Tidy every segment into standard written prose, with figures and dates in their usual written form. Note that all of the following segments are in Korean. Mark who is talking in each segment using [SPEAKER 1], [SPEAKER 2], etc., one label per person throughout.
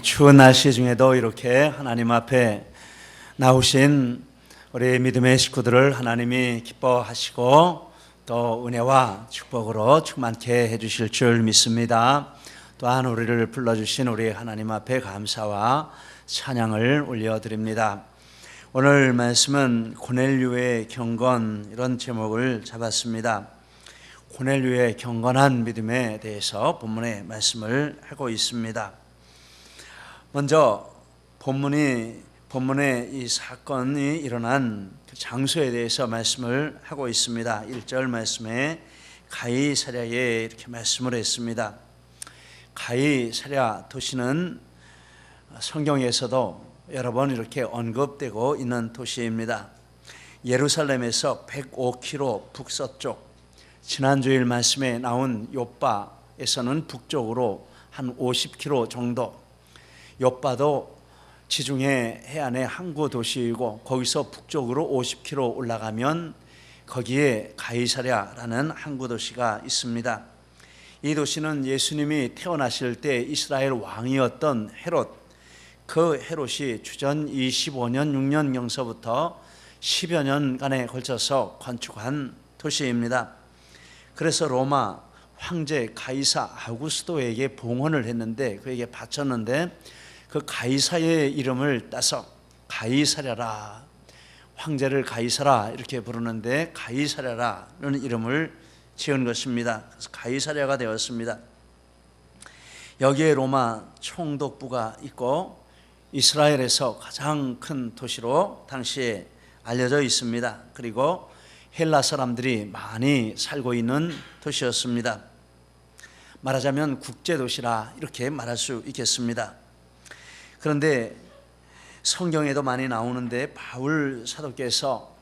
[SPEAKER 1] 추운 날씨 중에도 이렇게 하나님 앞에 나오신 우리 믿음의 식구들을 하나님이 기뻐하시고 또 은혜와 축복으로 충만케 해주실 줄 믿습니다. 또한 우리를 불러주신 우리 하나님 앞에 감사와 찬양을 올려드립니다. 오늘 말씀은 고넬료의 경건, 이런 제목을 잡았습니다. 고넬료의 경건한 믿음에 대해서 본문의 말씀을 하고 있습니다. 먼저 본문의 이 사건이 일어난 그 장소에 대해서 말씀을 하고 있습니다. 1절 말씀에 가이사랴에 이렇게 말씀을 했습니다. 가이사랴 도시는 성경에서도 여러 번 이렇게 언급되고 있는 도시입니다. 예루살렘에서 105km 북서쪽, 지난주일 말씀에 나온 욥바에서는 북쪽으로 한 50km 정도, 욥바도 지중해 해안의 항구 도시이고 거기서 북쪽으로 50km 올라가면 거기에 가이사랴라는 항구 도시가 있습니다. 이 도시는 예수님이 태어나실 때 이스라엘 왕이었던 헤롯, 그 헤롯이 주전 25년 6년경서부터 10여 년간에 걸쳐서 건축한 도시입니다. 그래서 로마 황제 가이사 아우구스도에게 봉헌을 했는데, 그에게 바쳤는데 그 가이사의 이름을 따서 가이사랴라, 황제를 가이사라 이렇게 부르는데 가이사랴라는 이름을 지은 것입니다. 그래서 가이사랴가 되었습니다. 여기에 로마 총독부가 있고 이스라엘에서 가장 큰 도시로 당시에 알려져 있습니다. 그리고 헬라 사람들이 많이 살고 있는 도시였습니다. 말하자면 국제도시라 이렇게 말할 수 있겠습니다. 그런데 성경에도 많이 나오는데 바울 사도께서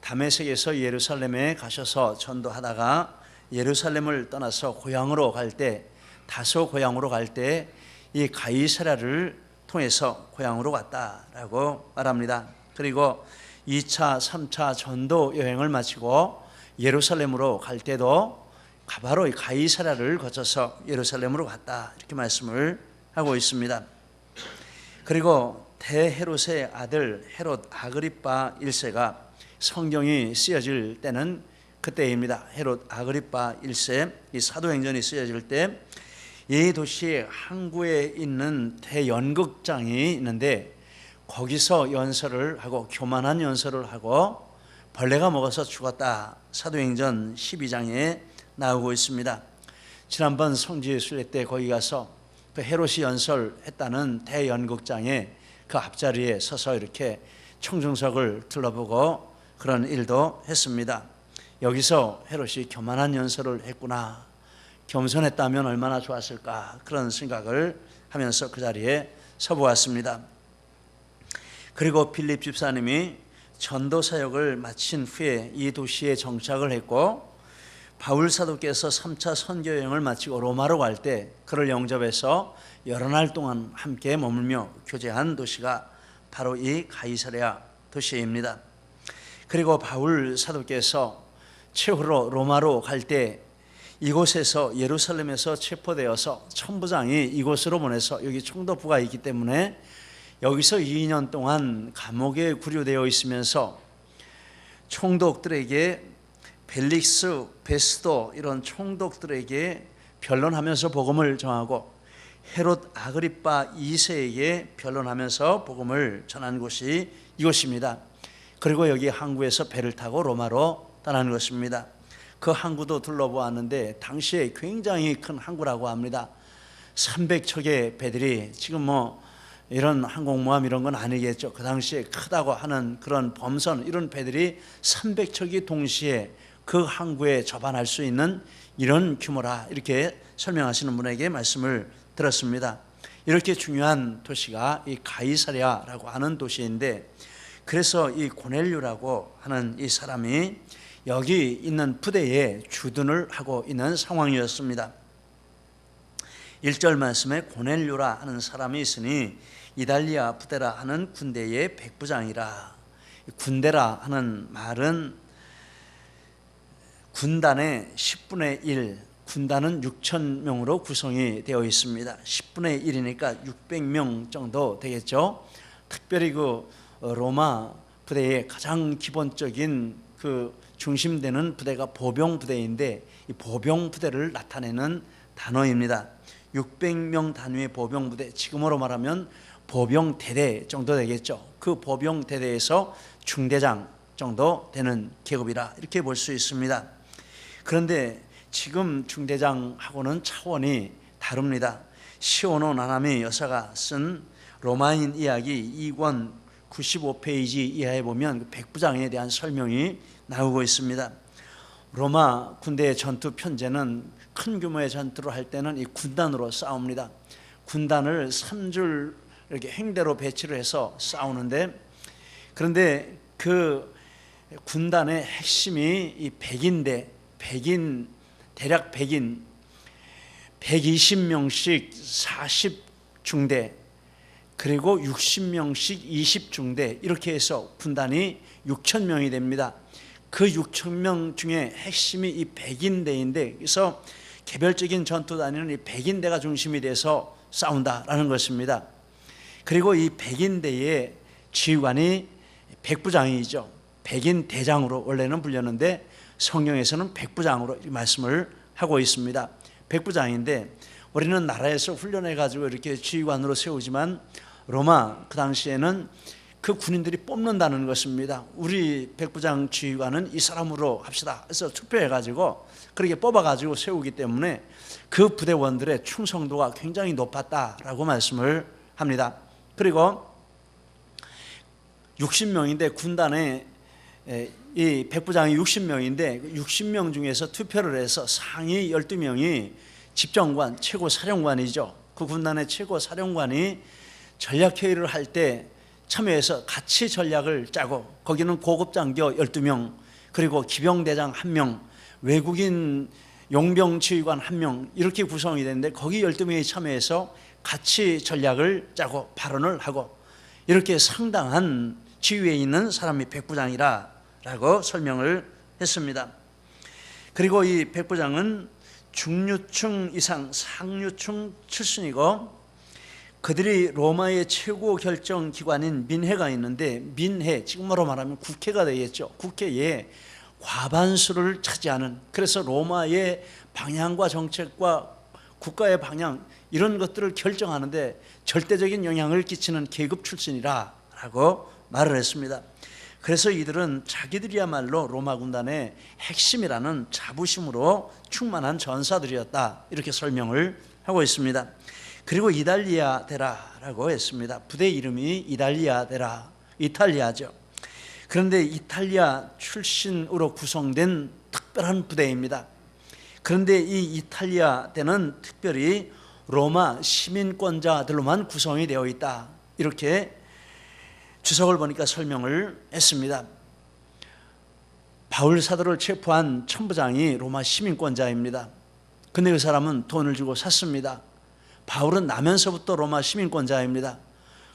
[SPEAKER 1] 다메섹에서 예루살렘에 가셔서 전도하다가 예루살렘을 떠나서 고향으로 갈 때, 다소 고향으로 갈 때 이 가이사랴를 통해서 고향으로 갔다라고 말합니다. 그리고 2차, 3차 전도 여행을 마치고 예루살렘으로 갈 때도 바로 이 가이사랴를 거쳐서 예루살렘으로 갔다, 이렇게 말씀을 하고 있습니다. 그리고 대헤롯의 아들 헤롯 아그리파 1세가 성경이 쓰여질 때는 그때입니다. 헤롯 아그리파 1세, 이 사도행전이 쓰여질 때 이 도시의 항구에 있는 대연극장이 있는데 거기서 연설을 하고, 교만한 연설을 하고 벌레가 먹어서 죽었다, 사도행전 12장에 나오고 있습니다. 지난번 성지의 순례 때 거기 가서 그 헤롯이 연설했다는 대연극장에 그 앞자리에 서서 이렇게 청중석을 둘러보고 그런 일도 했습니다. 여기서 헤롯이 교만한 연설을 했구나, 겸손했다면 얼마나 좋았을까, 그런 생각을 하면서 그 자리에 서보았습니다. 그리고 필립 집사님이 전도 사역을 마친 후에 이 도시에 정착을 했고, 바울 사도께서 3차 선교 여행을 마치고 로마로 갈 때 그를 영접해서 여러 날 동안 함께 머물며 교제한 도시가 바로 이 가이사랴 도시입니다. 그리고 바울 사도께서 최후로 로마로 갈 때 이곳에서, 예루살렘에서 체포되어서 천부장이 이곳으로 보내서, 여기 총독부가 있기 때문에 여기서 2년 동안 감옥에 구류되어 있으면서 총독들에게, 벨릭스, 베스도 이런 총독들에게 변론하면서 복음을 전하고 헤롯 아그리파 2세에게 변론하면서 복음을 전한 곳이 이곳입니다. 그리고 여기 항구에서 배를 타고 로마로 떠난 것입니다. 그 항구도 둘러보았는데 당시에 굉장히 큰 항구라고 합니다. 300척의 배들이, 지금 이런 항공모함 이런 건 아니겠죠. 그 당시에 크다고 하는 그런 범선, 이런 배들이 300척이 동시에 그 항구에 접안할 수 있는 이런 규모라, 이렇게 설명하시는 분에게 말씀을 들었습니다. 이렇게 중요한 도시가 이 가이사랴라고 하는 도시인데, 그래서 이 고넬료라고 하는 이 사람이 여기 있는 부대에 주둔을 하고 있는 상황이었습니다. 1절 말씀에 고넬료라 하는 사람이 있으니 이달리아 부대라 하는 군대의 백부장이라. 군대라 하는 말은 군단의 10분의 1, 군단은 6천 명으로 구성이 되어 있습니다. 10분의 1이니까 600명 정도 되겠죠. 특별히 그 로마 부대의 가장 기본적인 그 중심되는 부대가 보병 부대인데, 이 보병 부대를 나타내는 단어입니다. 600명 단위의 보병 부대, 지금으로 말하면 보병 대대 정도 되겠죠. 그 보병 대대에서 중대장 정도 되는 계급이라 이렇게 볼 수 있습니다. 그런데 지금 중대장하고는 차원이 다릅니다. 시오노 나나미 여사가 쓴 로마인 이야기 2권 95페이지 이하에 보면 백부장에 대한 설명이 나오고 있습니다. 로마 군대의 전투 편제는 큰 규모의 전투를 할 때는 이 군단으로 싸웁니다. 군단을 3줄 이렇게 행대로 배치를 해서 싸우는데, 그런데 그 군단의 핵심이 이 대략 120명씩 40중대, 그리고 60명씩 20중대, 이렇게 해서 군단이 6,000명이 됩니다. 그 6,000명 중에 핵심이 이 100인대인데, 그래서 개별적인 전투 단위는 이 100인대가 중심이 돼서 싸운다라는 것입니다. 그리고 이 100인대의 지휘관이 백부장이죠. 백인 대장으로 원래는 불렸는데 성경에서는 백부장으로 말씀을 하고 있습니다. 백부장인데, 우리는 나라에서 훈련해 가지고 이렇게 지휘관으로 세우지만 로마 그 당시에는 그 군인들이 뽑는다는 것입니다. 우리 백부장 지휘관은 이 사람으로 합시다. 그래서 투표해 가지고 그렇게 뽑아 가지고 세우기 때문에 그 부대원들의 충성도가 굉장히 높았다라고 말씀을 합니다. 그리고 60명인데 군단에 이 백부장이 60명인데 60명 중에서 투표를 해서 상위 12명이 집정관, 최고 사령관이죠. 그 군단의 최고 사령관이 전략회의를 할 때 참여해서 같이 전략을 짜고, 거기는 고급 장교 12명, 그리고 기병대장 1명, 외국인 용병 지휘관 1명, 이렇게 구성이 되는데 거기 12명이 참여해서 같이 전략을 짜고 발언을 하고, 이렇게 상당한 지위에 있는 사람이 백부장이라고 설명을 했습니다. 그리고 이 백부장은 중류층 이상 상류층 출신이고, 그들이 로마의 최고 결정 기관인 민회가 있는데, 민회, 지금으로 말하면 국회가 되겠죠. 국회에 과반수를 차지하는, 그래서 로마의 방향과 정책과 국가의 방향, 이런 것들을 결정하는데 절대적인 영향을 끼치는 계급 출신이라고 말을 했습니다. 그래서 이들은 자기들이야말로 로마 군단의 핵심이라는 자부심으로 충만한 전사들이었다, 이렇게 설명을 하고 있습니다. 그리고 이달리아 데라라고 했습니다. 부대 이름이 이달리아 데라, 이탈리아죠. 그런데 이탈리아 출신으로 구성된 특별한 부대입니다. 그런데 이 이탈리아 대는 특별히 로마 시민권자들로만 구성이 되어 있다, 이렇게 주석을 보니까 설명을 했습니다. 바울 사도를 체포한 천부장이 로마 시민권자입니다. 근데 그 사람은 돈을 주고 샀습니다. 바울은 나면서부터 로마 시민권자입니다.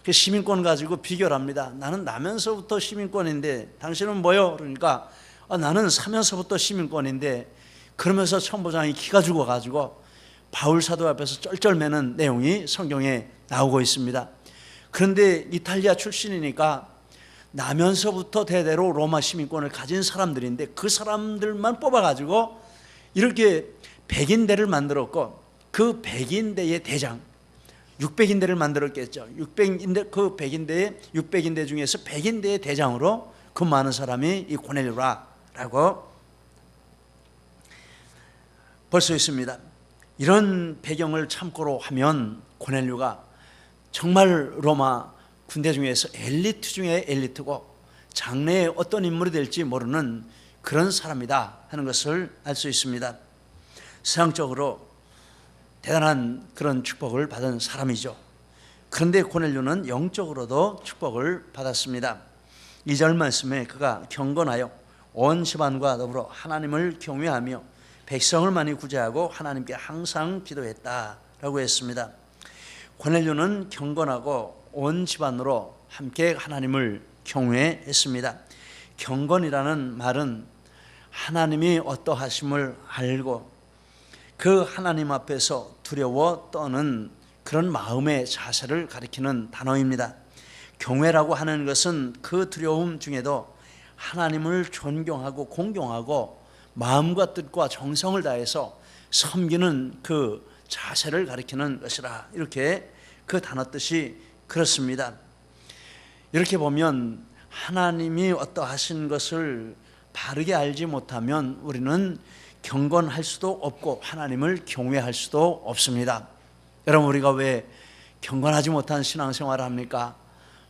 [SPEAKER 1] 그 시민권 가지고 비교를 합니다. 나는 나면서부터 시민권인데 당신은 뭐요? 그러니까 나는 사면서부터 시민권인데, 그러면서 천부장이 기가 죽어가지고 바울 사도 앞에서 쩔쩔매는 내용이 성경에 나오고 있습니다. 그런데 이탈리아 출신이니까 나면서부터 대대로 로마 시민권을 가진 사람들인데, 그 사람들만 뽑아가지고 이렇게 백인대를 만들었고, 그 백인대의 대장, 600인대를 만들었겠죠. 600인대, 그 600인대 중에서 백인대의 대장으로 근무하는 사람이 이 고넬료라고 볼 수 있습니다. 이런 배경을 참고로 하면 고넬료가 정말 로마 군대 중에서 엘리트 중에 엘리트고, 장래에 어떤 인물이 될지 모르는 그런 사람이다 하는 것을 알 수 있습니다. 세상적으로 대단한 그런 축복을 받은 사람이죠. 그런데 고넬료는 영적으로도 축복을 받았습니다. 2절 말씀에 그가 경건하여 온 집안과 더불어 하나님을 경외하며 백성을 많이 구제하고 하나님께 항상 기도했다라고 했습니다. 고넬료는 경건하고 온 집안으로 함께 하나님을 경외했습니다. 경건이라는 말은 하나님이 어떠하심을 알고 그 하나님 앞에서 두려워 떠는 그런 마음의 자세를 가리키는 단어입니다. 경외라고 하는 것은 그 두려움 중에도 하나님을 존경하고 공경하고 마음과 뜻과 정성을 다해서 섬기는 그 자세를 가리키는 것이라, 이렇게 그 단어 뜻이 그렇습니다. 이렇게 보면 하나님이 어떠하신 것을 바르게 알지 못하면 우리는 경건할 수도 없고 하나님을 경외할 수도 없습니다. 여러분, 우리가 왜 경건하지 못한 신앙생활을 합니까?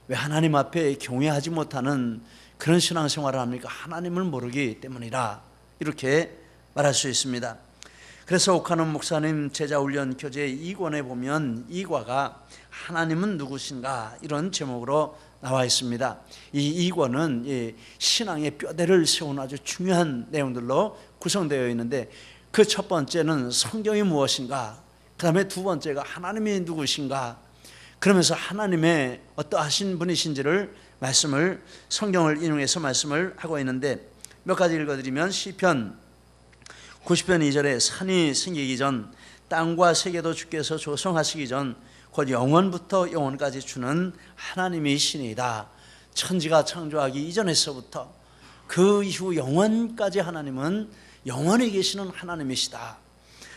[SPEAKER 1] 왜 하나님 앞에 경외하지 못하는 그런 신앙생활을 합니까? 하나님을 모르기 때문이라, 이렇게 말할 수 있습니다. 그래서 옥하는 목사님 제자훈련 교재 2권에 보면 2과가 하나님은 누구신가, 이런 제목으로 나와 있습니다. 이 2권은 신앙의 뼈대를 세우는 아주 중요한 내용들로 구성되어 있는데, 그 첫 번째는 성경이 무엇인가, 그 다음에 두 번째가 하나님이 누구신가, 그러면서 하나님의 어떠하신 분이신지를 성경을 인용해서 말씀을 하고 있는데, 몇 가지 읽어드리면 시편 90편 2절에 산이 생기기 전, 땅과 세계도 주께서 조성하시기 전 곧 영원부터 영원까지 주는 하나님이시니이다. 천지가 창조하기 이전에서부터 그 이후 영원까지 하나님은 영원히 계시는 하나님이시다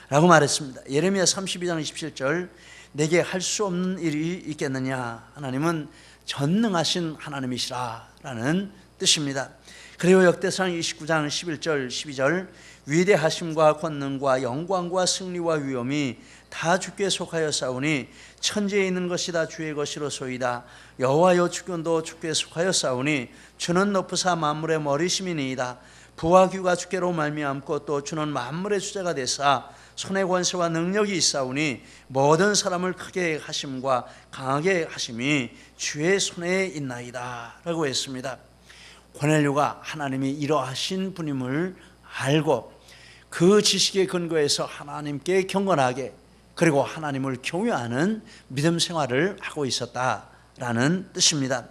[SPEAKER 1] 라고 말했습니다. 예레미야 32장 27절, 내게 할 수 없는 일이 있겠느냐, 하나님은 전능하신 하나님이시라 라는 뜻입니다. 그리고 역대상 29장 11절 12절, 위대하심과 권능과 영광과 승리와 위엄이 다 주께 속하여 싸우니 천지에 있는 것이 다 주의 것이로소이다. 여호와여 주권도 주께 속하여 싸우니 주는 높으사 만물의 머리심이니이다. 부와 규가 주께로 말미암고 또 주는 만물의 주자가 되사 손의 권세와 능력이 있사오니 모든 사람을 크게 하심과 강하게 하심이 주의 손에 있나이다 라고 했습니다. 고넬료가 하나님이 이러하신 분임을 알고 그 지식에 근거해서 하나님께 경건하게, 그리고 하나님을 경외하는 믿음 생활을 하고 있었다라는 뜻입니다.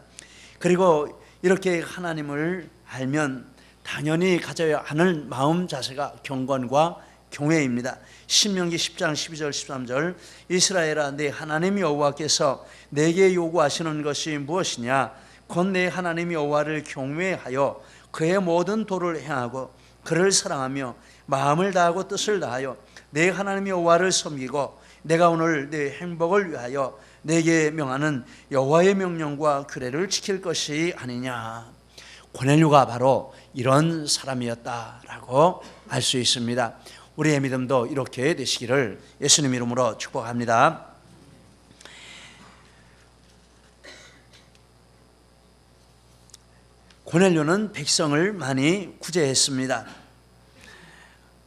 [SPEAKER 1] 그리고 이렇게 하나님을 알면 당연히 가져야 하는 마음 자세가 경건과 경외입니다. 신명기 10장 12절 13절, 이스라엘아, 내 하나님 여호와께서 내게 요구하시는 것이 무엇이냐, 곧 내 하나님 여호와를 경외하여 그의 모든 도를 행하고 그를 사랑하며 마음을 다하고 뜻을 다하여 내 하나님 여호와를 섬기고 내가 오늘 내 행복을 위하여 내게 명하는 여호와의 명령과 규례를 지킬 것이 아니냐. 고넬료가 바로 이런 사람이었다라고 알 수 있습니다. 우리의 믿음도 이렇게 되시기를 예수님 이름으로 축복합니다. 고넬료는 백성을 많이 구제했습니다.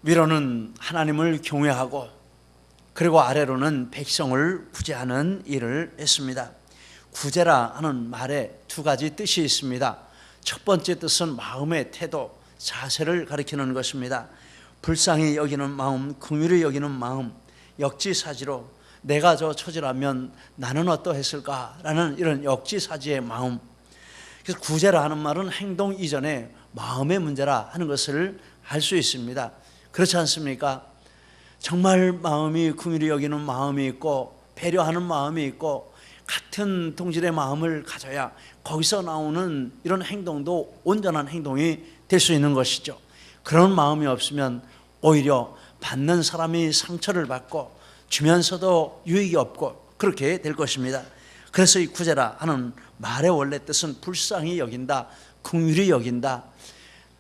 [SPEAKER 1] 위로는 하나님을 경외하고, 그리고 아래로는 백성을 구제하는 일을 했습니다. 구제라 하는 말에 두 가지 뜻이 있습니다. 첫 번째 뜻은 마음의 태도, 자세를 가리키는 것입니다. 불쌍히 여기는 마음, 긍휼히 여기는 마음, 역지사지로 내가 저 처지라면 나는 어떠했을까라는 이런 역지사지의 마음. 그래서 구제라 하는 말은 행동 이전에 마음의 문제라 하는 것을 알 수 있습니다. 그렇지 않습니까? 정말 마음이 긍휼히 여기는 마음이 있고 배려하는 마음이 있고 같은 동질의 마음을 가져야 거기서 나오는 이런 행동도 온전한 행동이 될 수 있는 것이죠. 그런 마음이 없으면 오히려 받는 사람이 상처를 받고 주면서도 유익이 없고 그렇게 될 것입니다. 그래서 이 구제라 하는 말의 원래 뜻은 불쌍히 여긴다, 긍휼히 여긴다,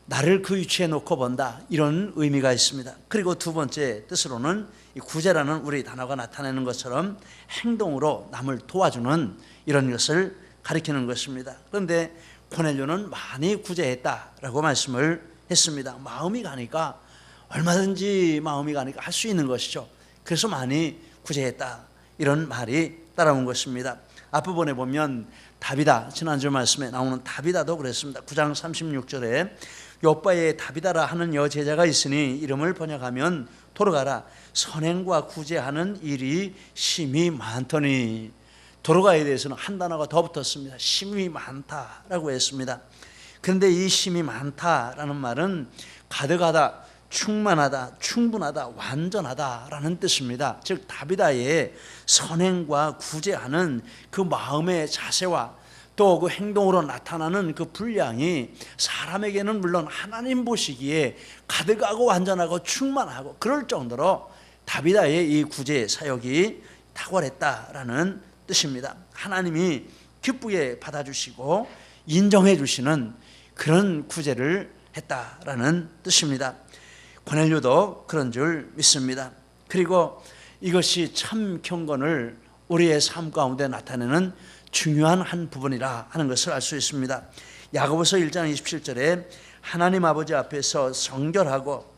[SPEAKER 1] 나를 그 위치에 놓고 본다, 이런 의미가 있습니다. 그리고 두 번째 뜻으로는 이 구제라는 우리 단어가 나타내는 것처럼 행동으로 남을 도와주는 이런 것을 가리키는 것입니다. 그런데 고넬료는 많이 구제했다라고 말씀을 했습니다. 마음이 가니까, 얼마든지 마음이 가니까 할 수 있는 것이죠. 그래서 많이 구제했다, 이런 말이 따라온 것입니다. 앞부분에 보면 다비다, 지난주 말씀에 나오는 다비다도 그랬습니다. 9장 36절에 요바의 다비다라 하는 여제자가 있으니 이름을 번역하면 돌아가라, 선행과 구제하는 일이 심히 많더니. 돌아가에 대해서는 한 단어가 더 붙었습니다. 심히 많다라고 했습니다. 그런데 이 심히 많다라는 말은 가득하다, 충만하다, 충분하다, 완전하다라는 뜻입니다. 즉 다비다의 선행과 구제하는 그 마음의 자세와 또 그 행동으로 나타나는 그 분량이 사람에게는 물론 하나님 보시기에 가득하고 완전하고 충만하고 그럴 정도로 다비다의 이 구제 사역이 탁월했다라는 뜻입니다. 하나님이 기쁘게 받아주시고 인정해 주시는 그런 구제를 했다라는 뜻입니다. 고넬료도 그런 줄 믿습니다. 그리고 이것이 참 경건을 우리의 삶 가운데 나타내는 중요한 한 부분이라 하는 것을 알 수 있습니다. 야고보서 1장 27절에 하나님 아버지 앞에서 정결하고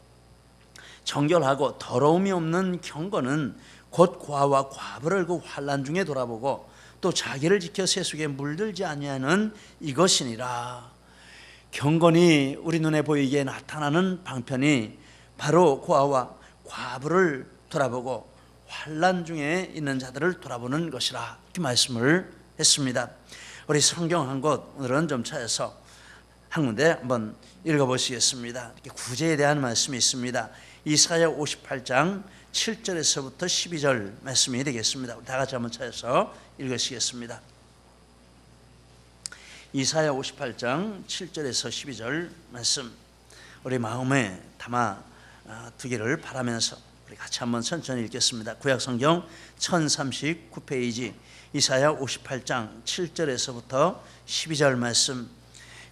[SPEAKER 1] 더러움이 없는 경건은 곧 고아와 과부를 그 환난 중에 돌아보고 또 자기를 지켜 세속에 물들지 아니하는 이것이니라. 경건이 우리 눈에 보이게 나타나는 방편이 바로 고아와 과부를 돌아보고 환난 중에 있는 자들을 돌아보는 것이라, 이렇게 말씀을 했습니다. 우리 성경 한 곳 오늘은 좀 찾아서 한 군데 한번 읽어보시겠습니다. 이렇게 구제에 대한 말씀이 있습니다. 이사야 58장 7절에서부터 12절 말씀이 되겠습니다. 우리 다 같이 한번 찾아서 읽으시겠습니다. 이사야 58장 7절에서 12절 말씀, 우리 마음에 담아 두기를 바라면서 우리 같이 한번 천천히 읽겠습니다. 구약성경 1039페이지 이사야 58장 7절에서부터 12절 말씀,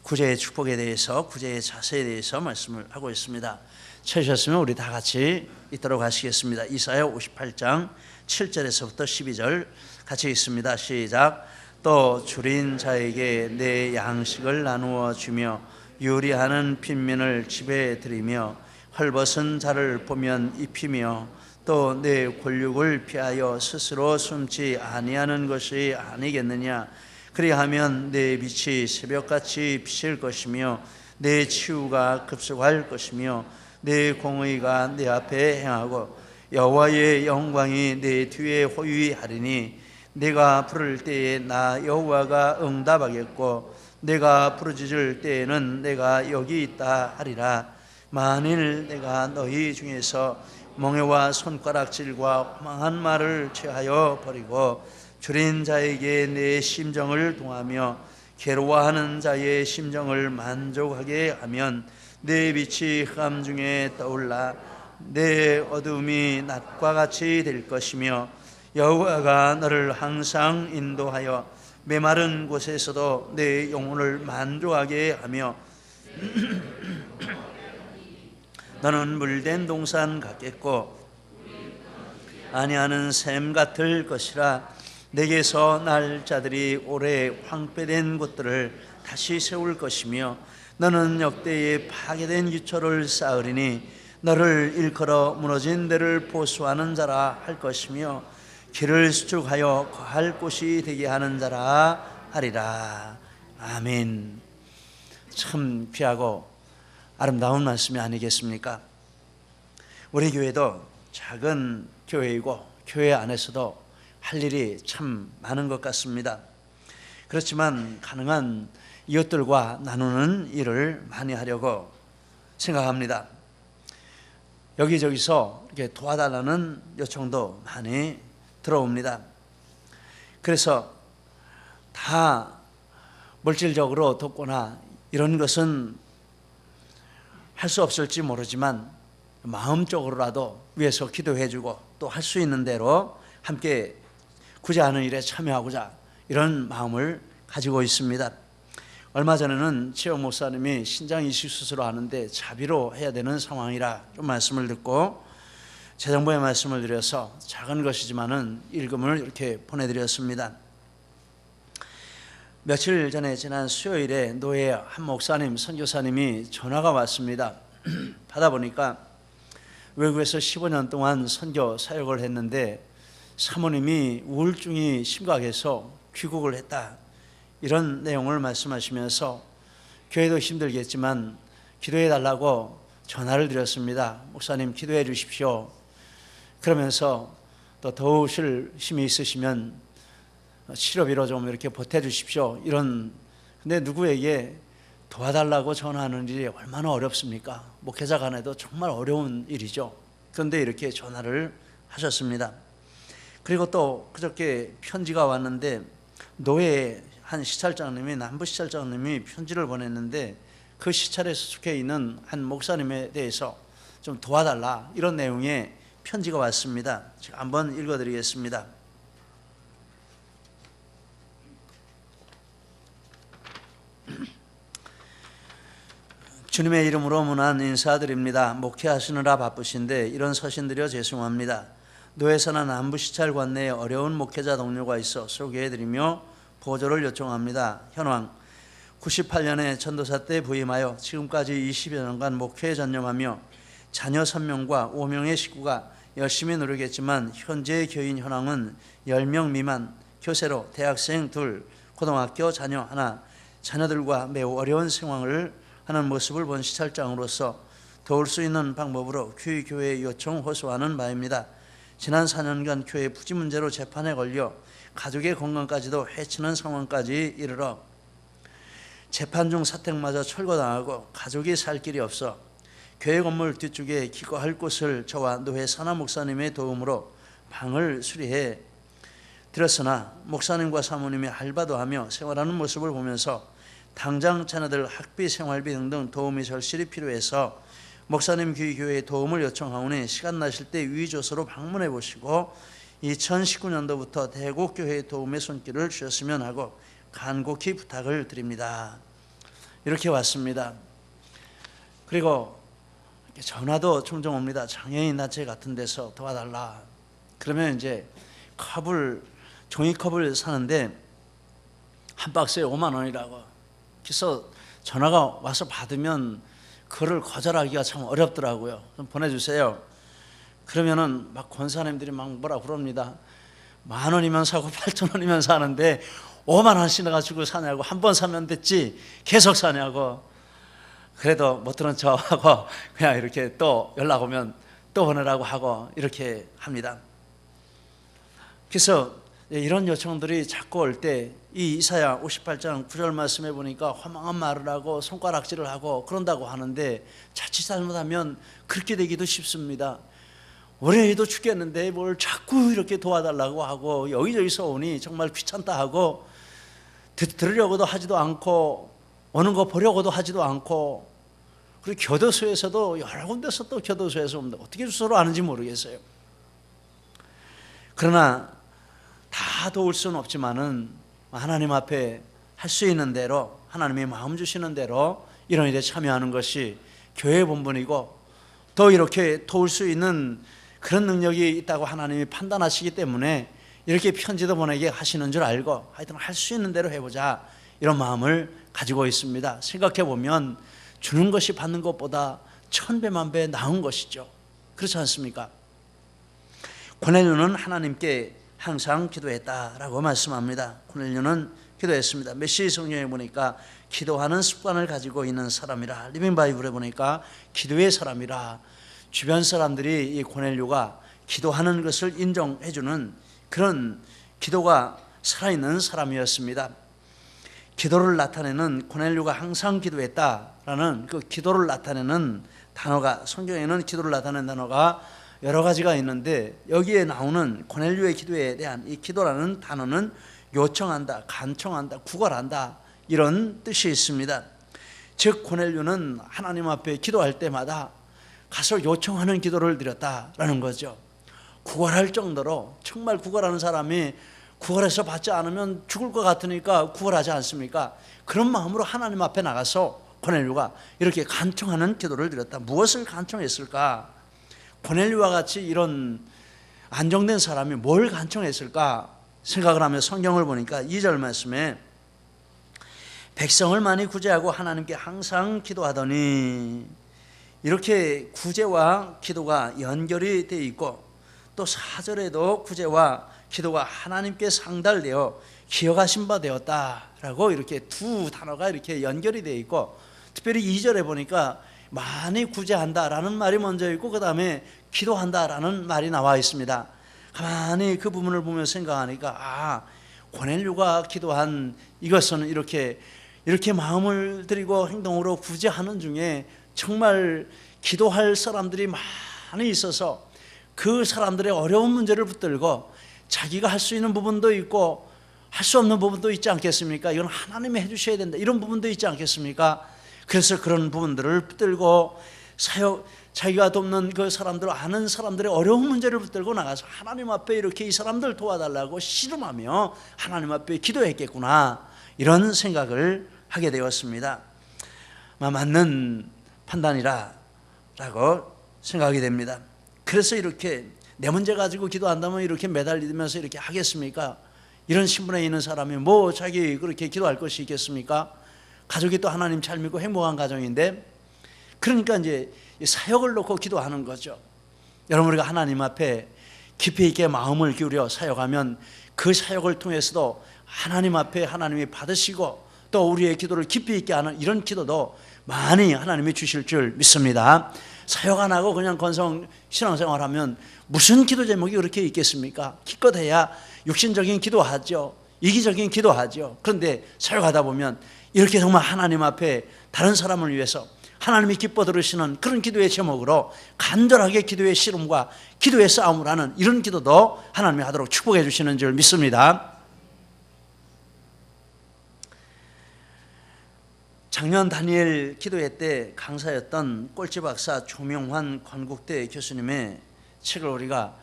[SPEAKER 1] 구제의 축복에 대해서, 구제의 자세에 대해서 말씀을 하고 있습니다. 찾으셨으면 우리 다 같이 읽도록 하시겠습니다. 이사야 58장 7절에서부터 12절 같이 읽습니다. 시작. 또 줄인 자에게 내 양식을 나누어 주며 유리하는 빈민을 집에 들이며 헐벗은 자를 보면 입히며 또 내 권력을 피하여 스스로 숨지 아니하는 것이 아니겠느냐. 그리하면 내 빛이 새벽같이 비칠 것이며 내 치유가 급속할 것이며 내 공의가 내 앞에 행하고 여호와의 영광이 내 뒤에 호위하리니 내가 부를 때에 나 여호와가 응답하겠고 내가 부르짖을 때에는 내가 여기 있다 하리라. 만일 내가 너희 중에서 멍에와 손가락질과 허망한 말을 취하여 버리고 줄인 자에게 내 심정을 동하며 괴로워하는 자의 심정을 만족하게 하면 내 빛이 흑암 중에 떠올라 내 어둠이 낮과 같이 될 것이며 여호와가 너를 항상 인도하여 메마른 곳에서도 내 영혼을 만족하게 하며 너는 물된 동산 같겠고 아니하는 샘 같을 것이라. 내게서 날 자들이 오래 황폐된 곳들을 다시 세울 것이며 너는 역대에 파괴된 기초를 쌓으리니 너를 일컬어 무너진 데를 보수하는 자라 할 것이며 길을 수축하여 거할 곳이 되게 하는 자라 하리라. 아멘. 참 귀하고 아름다운 말씀이 아니겠습니까? 우리 교회도 작은 교회이고 교회 안에서도 할 일이 참 많은 것 같습니다. 그렇지만 가능한 이웃들과 나누는 일을 많이 하려고 생각합니다. 여기저기서 이렇게 도와달라는 요청도 많이 들어옵니다. 그래서 다 물질적으로 돕거나 이런 것은 할 수 없을지 모르지만 마음적으로라도 위해서 기도해주고 또 할 수 있는 대로 함께 구제하는 일에 참여하고자 이런 마음을 가지고 있습니다. 얼마 전에는 최영 목사님이 신장 이식 수술을 하는데 자비로 해야 되는 상황이라 좀 말씀을 듣고 재정부에 말씀을 드려서 작은 것이지만은 일금을 이렇게 보내드렸습니다. 며칠 전에 지난 수요일에 노예 한 목사님, 선교사님이 전화가 왔습니다. 받아보니까 외국에서 15년 동안 선교 사역을 했는데 사모님이 우울증이 심각해서 귀국을 했다, 이런 내용을 말씀하시면서 교회도 힘들겠지만 기도해 달라고 전화를 드렸습니다. 목사님 기도해 주십시오. 그러면서 또 도우실 힘이 있으시면 치료비로 좀 이렇게 보태 주십시오. 이런, 근데 누구에게 도와달라고 전화하는 일이 얼마나 어렵습니까? 목회자 간에도 정말 어려운 일이죠. 그런데 이렇게 전화를 하셨습니다. 그리고 또 그저께 편지가 왔는데 노예 한 시찰장님이, 남부 시찰장님이 편지를 보냈는데 그 시찰에 속해 있는 한 목사님에 대해서 좀 도와달라, 이런 내용의 편지가 왔습니다. 제가 한번 읽어드리겠습니다. 주님의 이름으로 문안 인사드립니다. 목회하시느라 바쁘신데 이런 서신드려 죄송합니다. 노예사나 남부시찰 관내에 어려운 목회자 동료가 있어 소개해드리며 보조를 요청합니다. 현황: 98년에 전도사 때 부임하여 지금까지 20여 년간 목회에 전념하며 자녀 3명과 5명의 식구가 열심히 노력했지만 현재의 교인 현황은 10명 미만, 교세로 대학생 2, 고등학교 자녀 1, 자녀들과 매우 어려운 생활을 하는 모습을 본 시찰장으로서 도울 수 있는 방법으로 교회에 요청 호소하는 바입니다. 지난 4년간 교회 부지 문제로 재판에 걸려 가족의 건강까지도 해치는 상황까지 이르러 재판 중 사택마저 철거당하고 가족이 살 길이 없어 교회 건물 뒤쪽에 기거할 곳을 저와 노회 사나 목사님의 도움으로 방을 수리해 드렸으나 목사님과 사모님이 알바도 하며 생활하는 모습을 보면서 당장 자녀들 학비, 생활비 등등 도움이 절실히 필요해서 목사님 교회에 도움을 요청하오니 시간 나실 때 위조서로 방문해 보시고 2019년도부터 대곡교회에 도움의 손길을 주셨으면 하고 간곡히 부탁을 드립니다. 이렇게 왔습니다. 그리고 전화도 종종 옵니다. 장애인 단체 같은 데서 도와달라. 그러면 이제 종이컵을 사는데 한 박스에 5만 원이라고. 그래서 전화가 와서 받으면 그거를 거절하기가 참 어렵더라고요. 좀 보내주세요. 그러면은 막 권사님들이 막 뭐라 그럽니다. 10,000원이면 사고 8,000원이면 사는데 5만 원씩 가지고 사냐고, 한 번 사면 됐지 계속 사냐고. 그래도 못 들은 척하고 그냥 이렇게 또 연락 오면 또 보내라고 하고 이렇게 합니다. 그래서 이런 요청들이 자꾸 올 때 이 이사야 58장 9절 말씀해 보니까 허망한 말을 하고 손가락질을 하고 그런다고 하는데 자칫 잘못하면 그렇게 되기도 쉽습니다. 올해도 죽겠는데 뭘 자꾸 이렇게 도와달라고 하고 여기저기서 오니 정말 귀찮다 하고 들으려고도 하지도 않고 오는 거 보려고도 하지도 않고, 그리고 교도소에서도 여러 군데서 또 교도소에서 옵니다. 어떻게 주소를 아는지 모르겠어요. 그러나 다 도울 수는 없지만은 하나님 앞에 할 수 있는 대로, 하나님이 마음 주시는 대로 이런 일에 참여하는 것이 교회의 본분이고, 또 이렇게 도울 수 있는 그런 능력이 있다고 하나님이 판단하시기 때문에 이렇게 편지도 보내게 하시는 줄 알고 하여튼 할 수 있는 대로 해보자, 이런 마음을 가지고 있습니다. 생각해 보면 주는 것이 받는 것보다 1000배 만배 나은 것이죠. 그렇지 않습니까? 고넬료는 하나님께 항상 기도했다라고 말씀합니다. 고넬료는 기도했습니다. 메시지 성경에 보니까 기도하는 습관을 가지고 있는 사람이라, 리빙 바이블에 보니까 기도의 사람이라, 주변 사람들이 이 고넬료가 기도하는 것을 인정해주는 그런 기도가 살아있는 사람이었습니다. 기도를 나타내는, 고넬료가 항상 기도했다라는 그 기도를 나타내는 단어가, 성경에는 기도를 나타내는 단어가 여러 가지가 있는데 여기에 나오는 고넬료의 기도에 대한 이 기도라는 단어는 요청한다, 간청한다, 구걸한다, 이런 뜻이 있습니다. 즉 고넬료는 하나님 앞에 기도할 때마다 가서 요청하는 기도를 드렸다라는 거죠. 구걸할 정도로, 정말 구걸하는 사람이 구걸해서 받지 않으면 죽을 것 같으니까 구걸하지 않습니까? 그런 마음으로 하나님 앞에 나가서 고넬료가 이렇게 간청하는 기도를 드렸다. 무엇을 간청했을까? 고넬료와 같이 이런 안정된 사람이 뭘 간청했을까 생각을 하며 성경을 보니까 2절 말씀에 백성을 많이 구제하고 하나님께 항상 기도하더니, 이렇게 구제와 기도가 연결이 되어 있고, 또 4절에도 구제와 기도가 하나님께 상달되어 기억하신 바 되었다라고 이렇게 두 단어가 이렇게 연결이 되어 있고, 특별히 2절에 보니까 많이 구제한다라는 말이 먼저 있고 그 다음에 기도한다라는 말이 나와 있습니다. 가만히 그 부분을 보면서 생각하니까 고넬료가 기도한 이것은 이렇게 이렇게 마음을 들이고 행동으로 구제하는 중에 정말 기도할 사람들이 많이 있어서 그 사람들의 어려운 문제를 붙들고 자기가 할 수 있는 부분도 있고 할 수 없는 부분도 있지 않겠습니까? 이건 하나님이 해주셔야 된다, 이런 부분도 있지 않겠습니까? 그래서 그런 부분들을 붙들고 자기가 돕는 그 사람들, 아는 사람들의 어려운 문제를 붙들고 나가서 하나님 앞에 이렇게 이 사람들 도와달라고 씨름하며 하나님 앞에 기도했겠구나, 이런 생각을 하게 되었습니다. 맞는 판단이라고 생각이 됩니다. 그래서 이렇게 내 문제 가지고 기도한다면 이렇게 매달리면서 이렇게 하겠습니까? 이런 신분에 있는 사람이 뭐 자기 그렇게 기도할 것이 있겠습니까? 가족이 또 하나님 잘 믿고 행복한 가정인데, 그러니까 이제 사역을 놓고 기도하는 거죠. 여러분, 우리가 하나님 앞에 깊이 있게 마음을 기울여 사역하면 그 사역을 통해서도 하나님 앞에 하나님이 받으시고 또 우리의 기도를 깊이 있게 하는 이런 기도도 많이 하나님이 주실 줄 믿습니다. 사역 안 하고 그냥 건성 신앙생활하면 무슨 기도 제목이 그렇게 있겠습니까? 기껏해야 육신적인 기도하죠, 이기적인 기도하죠. 그런데 사역하다 보면 이렇게 정말 하나님 앞에 다른 사람을 위해서 하나님이 기뻐 들으시는 그런 기도의 제목으로 간절하게 기도의 씨름과 기도의 싸움을 하는 이런 기도도 하나님이 하도록 축복해 주시는 줄 믿습니다. 작년 다니엘 기도회 때 강사였던 꼴찌 박사 조명환 건국대 교수님의 책을 우리가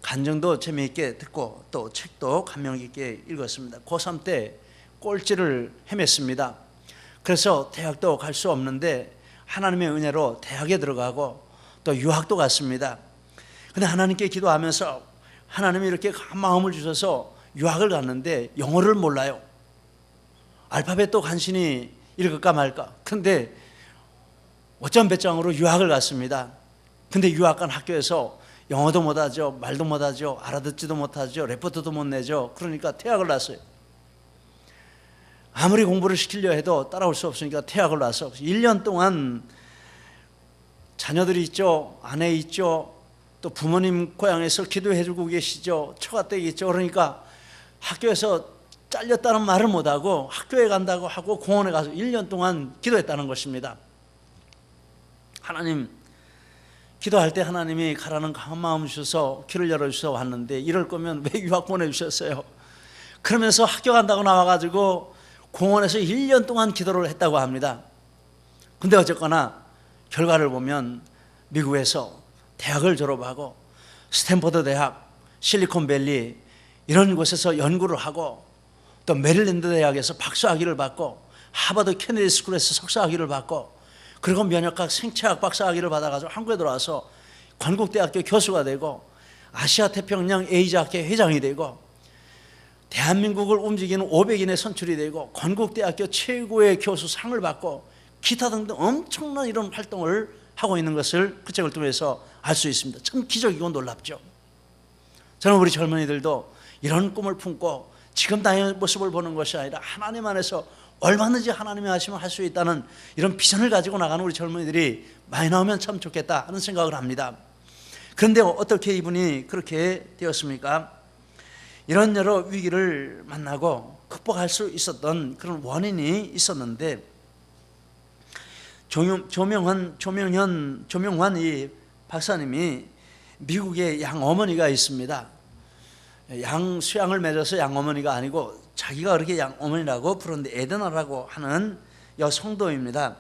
[SPEAKER 1] 간증도 재미있게 듣고 또 책도 감명 깊게 읽었습니다. 고3 때 꼴찌를 헤맸습니다. 그래서 대학도 갈 수 없는데 하나님의 은혜로 대학에 들어가고 또 유학도 갔습니다. 근데 하나님께 기도하면서 하나님이 이렇게 큰 마음을 주셔서 유학을 갔는데 영어를 몰라요. 알파벳도 간신히 읽을까 말까. 근데 어쩜 배짱으로 유학을 갔습니다. 근데 유학 간 학교에서 영어도 못하죠, 말도 못하죠, 알아듣지도 못하죠, 레포트도 못 내죠. 그러니까 퇴학을 났어요. 아무리 공부를 시키려 해도 따라올 수 없으니까 퇴학을 나서 1년 동안 자녀들이 있죠, 아내 있죠, 또 부모님 고향에서 기도해 주고 계시죠, 처가댁이 있죠. 그러니까 학교에서 잘렸다는 말을 못하고 학교에 간다고 하고 공원에 가서 1년 동안 기도했다는 것입니다. 하나님, 기도할 때 하나님이 가라는 강한 마음 주셔서 길을 열어주셔서 왔는데 이럴 거면 왜 유학 보내주셨어요? 그러면서 학교 간다고 나와가지고 공원에서 1년 동안 기도를 했다고 합니다. 근데 어쨌거나 결과를 보면 미국에서 대학을 졸업하고 스탠퍼드 대학, 실리콘밸리 이런 곳에서 연구를 하고 또 메릴랜드 대학에서 박사학위를 받고 하버드 케네디 스쿨에서 석사학위를 받고 그리고 면역학 생체학 박사학위를 받아가지고 한국에 들어와서 건국대학교 교수가 되고 아시아 태평양 에이즈학회 회장이 되고 대한민국을 움직이는 500인에 선출이 되고 건국대학교 최고의 교수 상을 받고 기타 등등 엄청난 이런 활동을 하고 있는 것을 그 책을 통해서 알 수 있습니다. 참 기적이고 놀랍죠. 저는 우리 젊은이들도 이런 꿈을 품고 지금 나의 모습을 보는 것이 아니라 하나님 안에서 얼마든지 하나님이 하시면 할 수 있다는 이런 비전을 가지고 나가는 우리 젊은이들이 많이 나오면 참 좋겠다 하는 생각을 합니다. 그런데 어떻게 이분이 그렇게 되었습니까? 이런 여러 위기를 만나고 극복할 수 있었던 그런 원인이 있었는데 조명환 이 박사님이 미국에 양어머니가 있습니다. 수양을 맺어서 양어머니가 아니고 자기가 그렇게 양어머니라고 부르는데 에드나라고 하는 여성도입니다.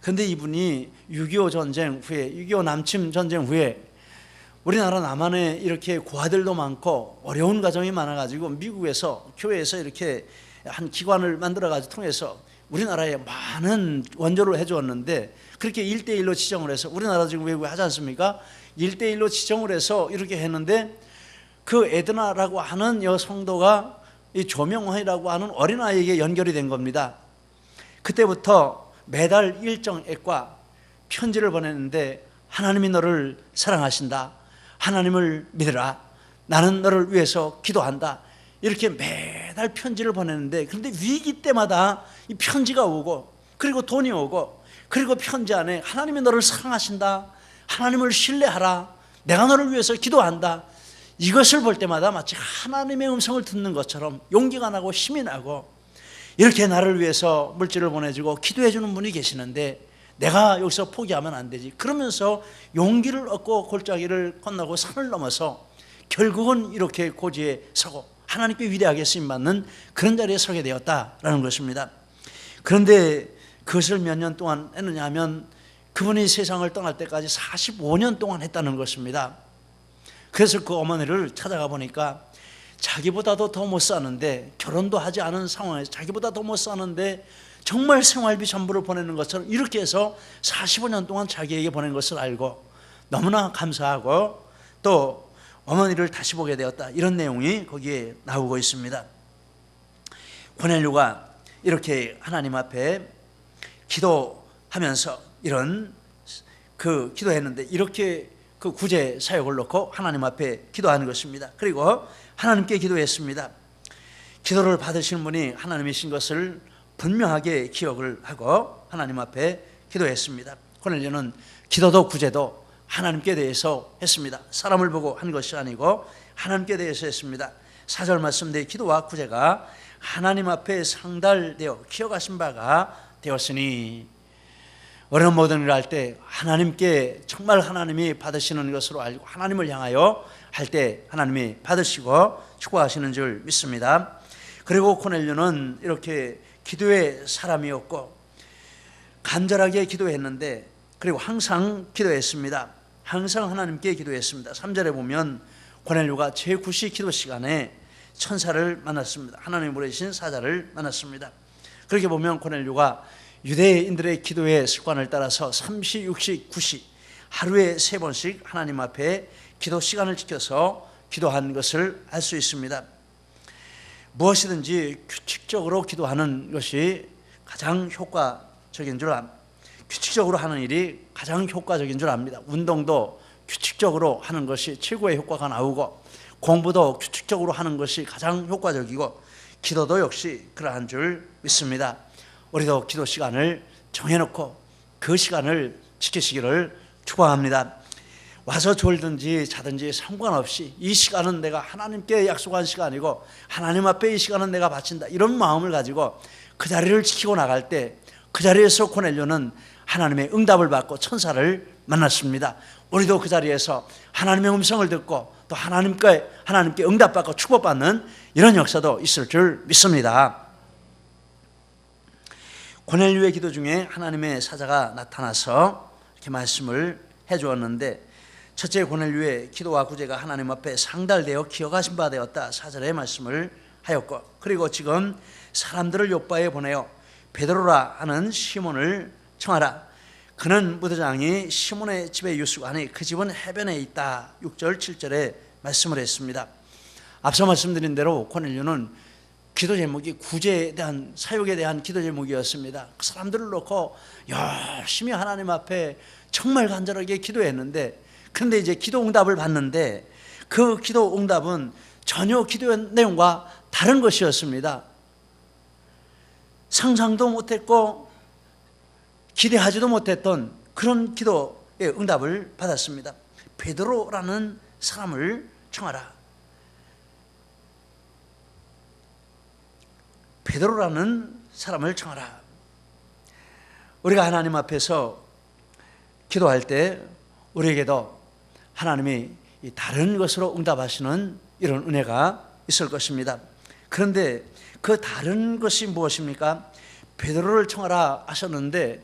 [SPEAKER 1] 그런데 이분이 6.25 전쟁 후에 6.25 남침 전쟁 후에 우리나라 남한에 이렇게 고아들도 많고 어려운 가정이 많아가지고 미국에서 교회에서 이렇게 한 기관을 만들어가지고 통해서 우리나라에 많은 원조를 해주었는데 그렇게 1대1로 지정을 해서 우리나라 지금 외국에 하지 않습니까? 1대1로 지정을 해서 이렇게 했는데 그 에드나라고 하는 여성도가 이 조명환이라고 하는 어린아이에게 연결이 된 겁니다. 그때부터 매달 일정액과 편지를 보냈는데 하나님이 너를 사랑하신다, 하나님을 믿으라, 나는 너를 위해서 기도한다, 이렇게 매달 편지를 보냈는데 그런데 위기 때마다 이 편지가 오고 그리고 돈이 오고 그리고 편지 안에 하나님이 너를 사랑하신다, 하나님을 신뢰하라, 내가 너를 위해서 기도한다, 이것을 볼 때마다 마치 하나님의 음성을 듣는 것처럼 용기가 나고 힘이 나고 이렇게 나를 위해서 물질을 보내주고 기도해 주는 분이 계시는데 내가 여기서 포기하면 안 되지. 그러면서 용기를 얻고 골짜기를 건너고 산을 넘어서 결국은 이렇게 고지에 서고 하나님께 위대하게 쓰임받는 그런 자리에 서게 되었다라는 것입니다. 그런데 그것을 몇 년 동안 했느냐 하면 그분이 세상을 떠날 때까지 45년 동안 했다는 것입니다. 그래서 그 어머니를 찾아가 보니까 자기보다도 더 못 사는데, 결혼도 하지 않은 상황에서 자기보다 더 못 사는데 정말 생활비 전부를 보내는 것처럼 이렇게 해서 45년 동안 자기에게 보낸 것을 알고 너무나 감사하고 또 어머니를 다시 보게 되었다, 이런 내용이 거기에 나오고 있습니다. 고넬료가 이렇게 하나님 앞에 기도하면서 이런 기도했는데 이렇게 그 구제 사역을 놓고 하나님 앞에 기도하는 것입니다. 그리고 하나님께 기도했습니다. 기도를 받으신 분이 하나님이신 것을 분명하게 기억을 하고 하나님 앞에 기도했습니다. 고넬료는 기도도 구제도 하나님께 대해서 했습니다. 사람을 보고 한 것이 아니고 하나님께 대해서 했습니다. 4절 말씀, 내 기도와 구제가 하나님 앞에 상달되어 기억하신 바가 되었으니, 어려운 모든 일을 할 때 하나님께 정말 하나님이 받으시는 것으로 알고 하나님을 향하여 할 때 하나님이 받으시고 축복하시는 줄 믿습니다. 그리고 고넬료는 이렇게 기도의 사람이었고 간절하게 기도했는데, 그리고 항상 기도했습니다. 항상 하나님께 기도했습니다. 3절에 보면 고넬료가 제9시 기도 시간에 천사를 만났습니다. 하나님이 보내신 사자를 만났습니다. 그렇게 보면 고넬료가 유대인들의 기도의 습관을 따라서 3시, 6시, 9시 하루에 3번씩 하나님 앞에 기도 시간을 지켜서 기도한 것을 알 수 있습니다. 무엇이든지 규칙적으로 기도하는 것이 가장 효과적인 줄 압니다. 규칙적으로 하는 일이 가장 효과적인 줄 압니다. 운동도 규칙적으로 하는 것이 최고의 효과가 나오고, 공부도 규칙적으로 하는 것이 가장 효과적이고, 기도도 역시 그러한 줄 믿습니다. 우리도 기도 시간을 정해놓고 그 시간을 지키시기를 축복합니다. 와서 졸든지 자든지 상관없이 이 시간은 내가 하나님께 약속한 시간이고 하나님 앞에 이 시간은 내가 바친다, 이런 마음을 가지고 그 자리를 지키고 나갈 때 그 자리에서 고넬료는 하나님의 응답을 받고 천사를 만났습니다. 우리도 그 자리에서 하나님의 음성을 듣고 또 하나님께 응답받고 축복받는 이런 역사도 있을 줄 믿습니다. 고넬료의 기도 중에 하나님의 사자가 나타나서 이렇게 말씀을 해주었는데, 첫째, 고넬료의 기도와 구제가 하나님 앞에 상달되어 기억하신 바 되었다, 4절의 말씀을 하였고, 그리고 지금 사람들을 요바에 보내어 베드로라 하는 시몬을 청하라. 그는 무도장이 시몬의 집에 유숙하니 그 집은 해변에 있다, 6절 7절에 말씀을 했습니다. 앞서 말씀드린 대로 고넬료는 기도 제목이 구제에 대한, 사역에 대한 기도 제목이었습니다. 그 사람들을 놓고 열심히 하나님 앞에 정말 간절하게 기도했는데, 그런데 이제 기도 응답을 받는데 그 기도 응답은 전혀 기도 내용과 다른 것이었습니다. 상상도 못했고 기대하지도 못했던 그런 기도의 응답을 받았습니다. 베드로라는 사람을 청하라. 베드로라는 사람을 청하라. 우리가 하나님 앞에서 기도할 때 우리에게도 하나님이 다른 것으로 응답하시는 이런 은혜가 있을 것입니다. 그런데 그 다른 것이 무엇입니까? 베드로를 청하라 하셨는데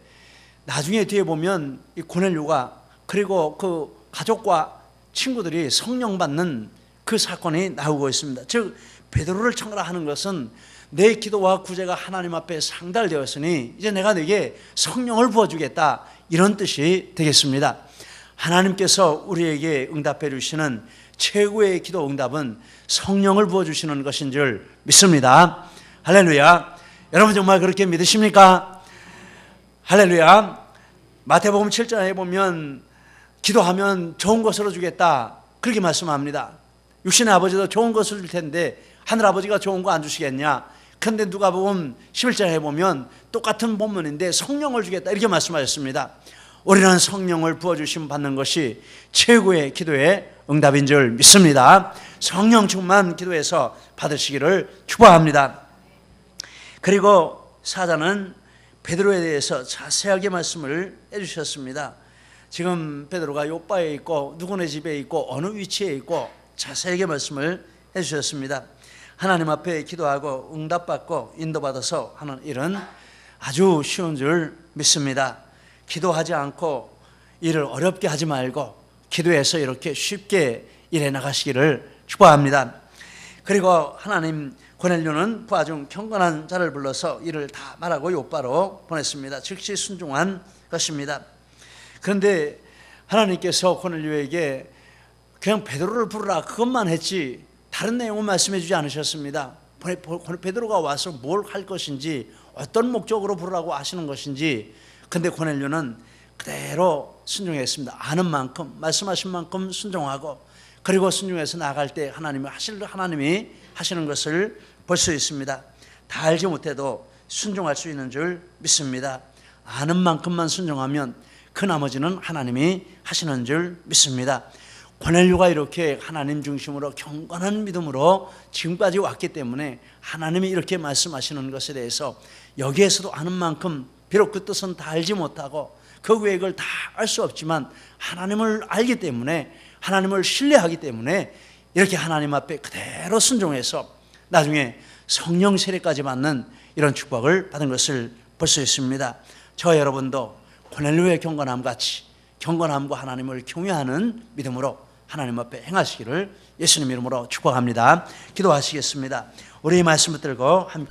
[SPEAKER 1] 나중에 뒤에 보면 이 고넬료가 그리고 그 가족과 친구들이 성령 받는 그 사건이 나오고 있습니다. 즉 베드로를 청하라 하는 것은 내 기도와 구제가 하나님 앞에 상달되었으니 이제 내가 네게 성령을 부어주겠다, 이런 뜻이 되겠습니다. 하나님께서 우리에게 응답해 주시는 최고의 기도 응답은 성령을 부어주시는 것인 줄 믿습니다. 할렐루야. 여러분 정말 그렇게 믿으십니까? 할렐루야. 마태복음 7장에 보면 기도하면 좋은 것으로 주겠다, 그렇게 말씀합니다. 육신의 아버지도 좋은 것을 줄 텐데 하늘 아버지가 좋은 거 안 주시겠냐? 그런데 누가복음 11장에 보면 똑같은 본문인데 성령을 주겠다, 이렇게 말씀하셨습니다. 우리는 성령을 부어주심 받는 것이 최고의 기도의 응답인 줄 믿습니다. 성령 충만 기도해서 받으시기를 축복합니다. 그리고 사자는 베드로에 대해서 자세하게 말씀을 해주셨습니다. 지금 베드로가 요바에 있고 누구네 집에 있고 어느 위치에 있고 자세하게 말씀을 해주셨습니다. 하나님 앞에 기도하고 응답받고 인도받아서 하는 일은 아주 쉬운 줄 믿습니다. 기도하지 않고 일을 어렵게 하지 말고 기도해서 이렇게 쉽게 일해 나가시기를 축복합니다. 그리고 하나님 고넬료는 부하 중 경건한 자를 불러서 이를 다 말하고 요바로 보냈습니다. 즉시 순종한 것입니다. 그런데 하나님께서 고넬료에게 그냥 베드로를 부르라 그것만 했지 다른 내용은 말씀해 주지 않으셨습니다. 베드로가 와서 뭘 할 것인지 어떤 목적으로 부르라고 하시는 것인지. 근데 고넬료는 그대로 순종했습니다. 아는 만큼 말씀하신 만큼 순종하고 그리고 순종해서 나아갈 때 하나님이 하시는 것을 볼 수 있습니다. 다 알지 못해도 순종할 수 있는 줄 믿습니다. 아는 만큼만 순종하면 그 나머지는 하나님이 하시는 줄 믿습니다. 고넬료가 이렇게 하나님 중심으로 경건한 믿음으로 지금까지 왔기 때문에 하나님이 이렇게 말씀하시는 것에 대해서 여기에서도 아는 만큼 비록 그 뜻은 다 알지 못하고 그 계획을 다 알 수 없지만 하나님을 알기 때문에 하나님을 신뢰하기 때문에 이렇게 하나님 앞에 그대로 순종해서 나중에 성령 세례까지 받는 이런 축복을 받은 것을 볼 수 있습니다. 저 여러분도 고넬료의 경건함 같이 경건함과 하나님을 경외하는 믿음으로 하나님 앞에 행하시기를 예수님 이름으로 축복합니다. 기도하시겠습니다. 우리 이 말씀 붙들고 함께